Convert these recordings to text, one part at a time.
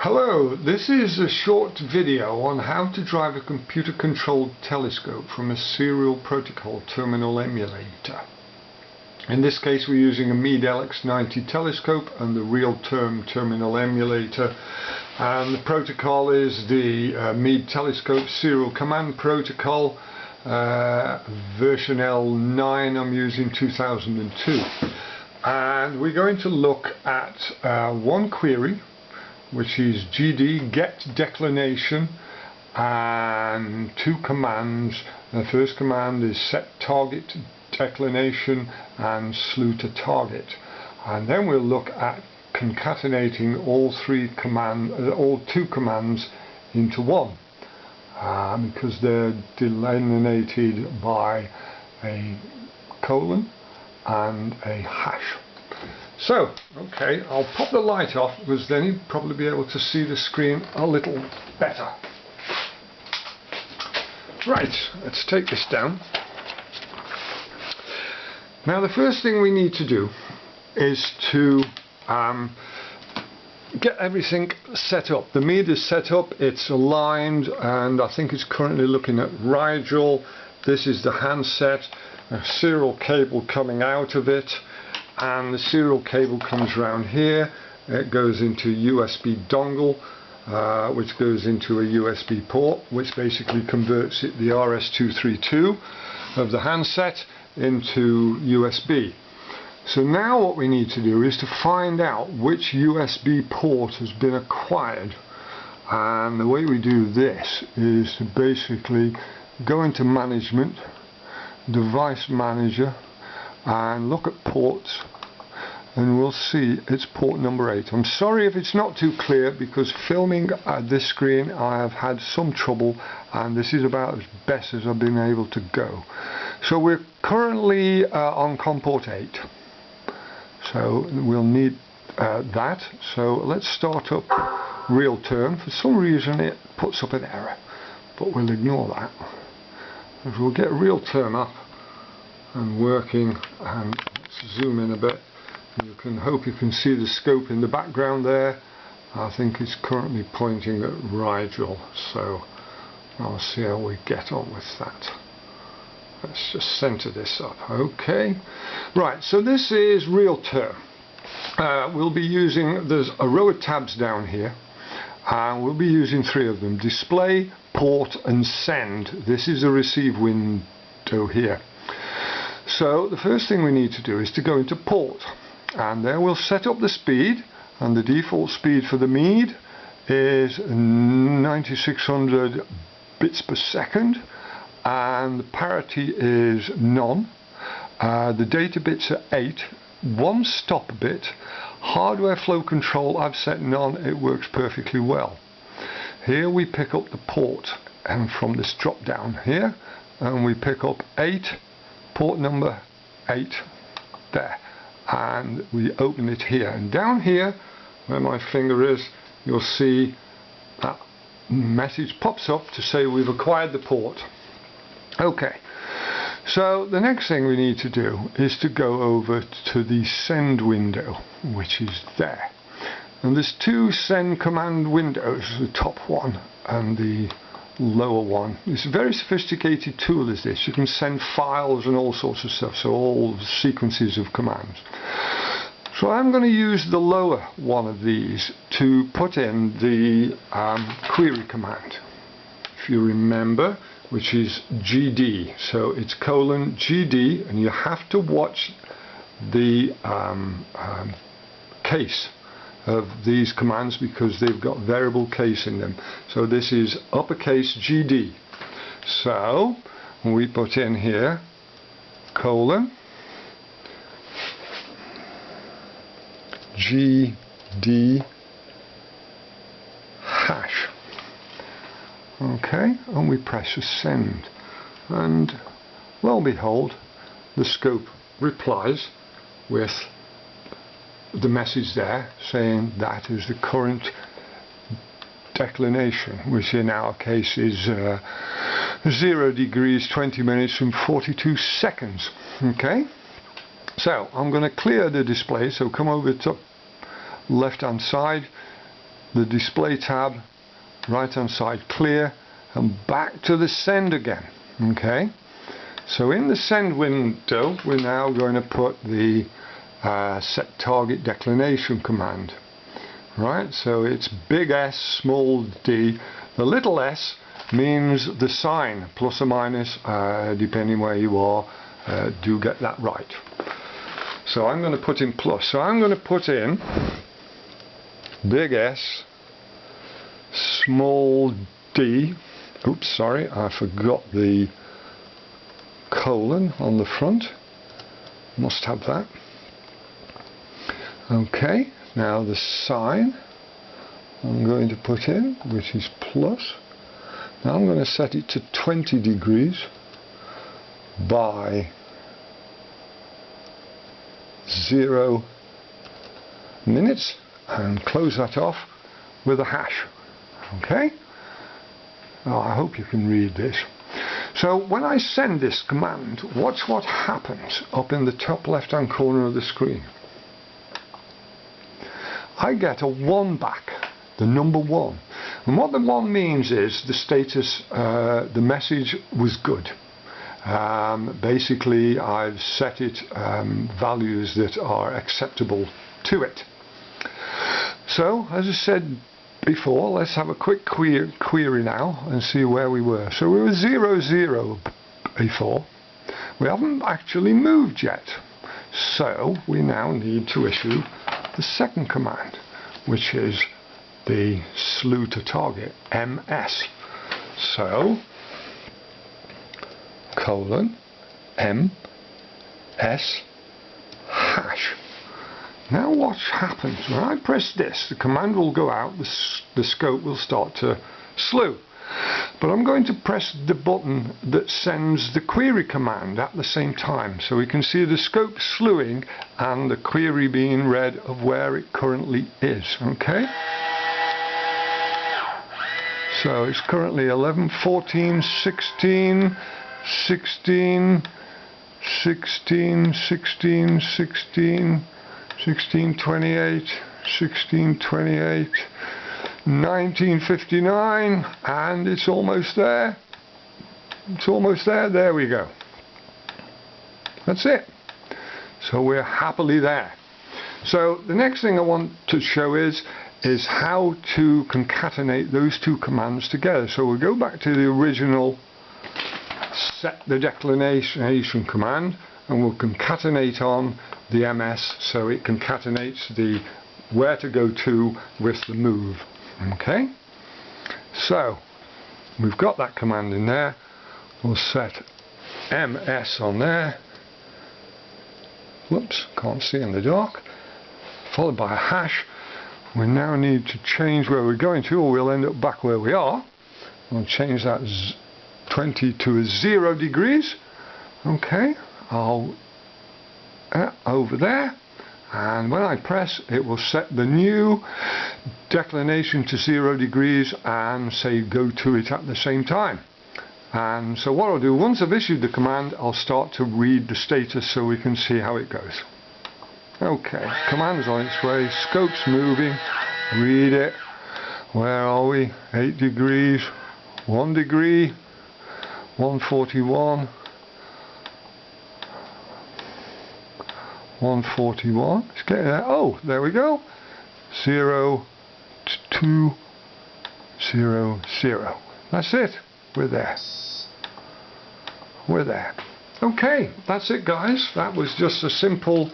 Hello, this is a short video on how to drive a computer-controlled telescope from a serial protocol terminal emulator. In this case we're using a Meade LX90 telescope and the real-term terminal emulator, and the protocol is the Meade telescope serial command protocol, version L9. I'm using 2002, and we're going to look at one query, which is GD, Get Declination, and two commands. The first command is set target declination and slew to target, and then we'll look at concatenating all two commands into one, because they're delineated by a colon and a hash. So, okay, I'll pop the light off because then you'll probably be able to see the screen a little better. Right, let's take this down. Now the first thing we need to do is to get everything set up. The Meade is set up, it's aligned, and I think it's currently looking at Rigel. This is the handset, a serial cable coming out of it, and the serial cable comes around here. It goes into USB dongle, which goes into a USB port, which basically converts the RS-232 of the handset into USB. So now what we need to do is to find out which USB port has been acquired, and the way we do this is to basically go into Management, Device Manager, and look at ports, and we'll see it's port number 8. I'm sorry if it's not too clear, because filming at this screen I have had some trouble, and this is about as best as I've been able to go. So we're currently on COM port 8, so we'll need that. So let's start up real term. For some reason it puts up an error, but we'll ignore that, because we'll get real term up and working. And let's zoom in a bit. Hope you can see the scope in the background there. I think it's currently pointing at Rigel, so I'll see how we get on with that. Let's just center this up. Okay, right, so this is real term. We'll be using, there's a row of tabs down here, and we'll be using 3 of them: display, port and send. This is a receive window here. So the first thing we need to do is to go into port, and there we'll set up the speed, and the default speed for the Meade is 9600 bits per second, and the parity is none. The data bits are 8, 1 stop bit. Hardware flow control I've set none, it works perfectly well. Here we pick up the port, and from this drop down here, and we pick up 8, port number 8 there, and we open it here, and down here where my finger is you'll see that message pops up to say we've acquired the port. Okay, so the next thing we need to do is to go over to the send window, which is there, and there's 2 send command windows, the top one and the lower one. It's a very sophisticated tool, is this. You can send files and all sorts of stuff, so all sequences of commands. So I'm going to use the lower one of these to put in the query command, if you remember, which is GD. So it's colon GD, and you have to watch the case of these commands because they've got variable case in them. So this is uppercase GD. So we put in here colon GD hash. Okay, and we press send, and lo and behold, the scope replies with the message there saying that is the current declination, which in our case is 0 degrees 20 minutes and 42 seconds. Okay, so I'm going to clear the display, so come over to left hand side, the display tab, right hand side clear, and back to the send again. Okay, so in the send window we're now going to put the set target declination command. Right, so it's big S, small d. The little s means the sign, plus or minus, depending where you are. Do get that right. So I'm going to put in plus. So I'm going to put in big S, small d. Oops, sorry, I forgot the colon on the front. Must have that. Okay, now the sign I'm going to put in, which is plus. Now I'm going to set it to 20 degrees by 0 minutes and close that off with a hash. Okay? Oh, I hope you can read this. So when I send this command, watch what happens up in the top left hand corner of the screen. I get a 1 back, the number 1. And what the 1 means is the status, the message was good. Basically I've set it values that are acceptable to it. So as I said before, let's have a quick query now and see where we were. So we were 0, 0 before. We haven't actually moved yet. So we now need to issue the second command, which is the slew to target, ms. So colon ms hash. Now what happens when I press this? The command will go out, the scope will start to slew. But I'm going to press the button that sends the query command at the same time, so we can see the scope slewing and the query being read of where it currently is. Okay? So it's currently 11, 14, 16, 16, 16, 16, 16, 16, 28, 16, 28, 1959, and it's almost there. It's almost there. There we go. That's it. So we're happily there. So the next thing I want to show is how to concatenate those two commands together. So we'll go back to the original set the declination command, and we'll concatenate on the ms, so it concatenates the where to go to with the move. Okay, so we've got that command in there. We'll set ms on there. Whoops, can't see in the dark. Followed by a hash. We now need to change where we're going to, or we'll end up back where we are. We'll change that 20 to 0 degrees. Okay, I'll over there. And when I press, it will set the new declination to 0 degrees and say go to it at the same time. And so what I'll do, once I've issued the command, I'll start to read the status so we can see how it goes. Okay, command's on its way, scope's moving, read it. Where are we? 8 degrees, 1 degree, 141. 141. It's getting there. Oh, there we go. 0, 2, 0, 0. That's it. We're there. We're there. Okay, that's it, guys. That was just a simple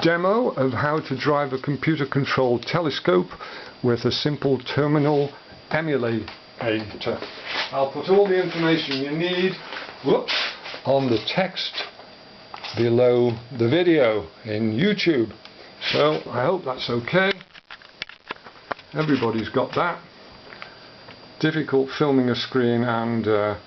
demo of how to drive a computer controlled telescope with a simple terminal emulator. I'll put all the information you need on the text below the video in YouTube. So I hope that's okay. Everybody's got that. Difficult filming a screen and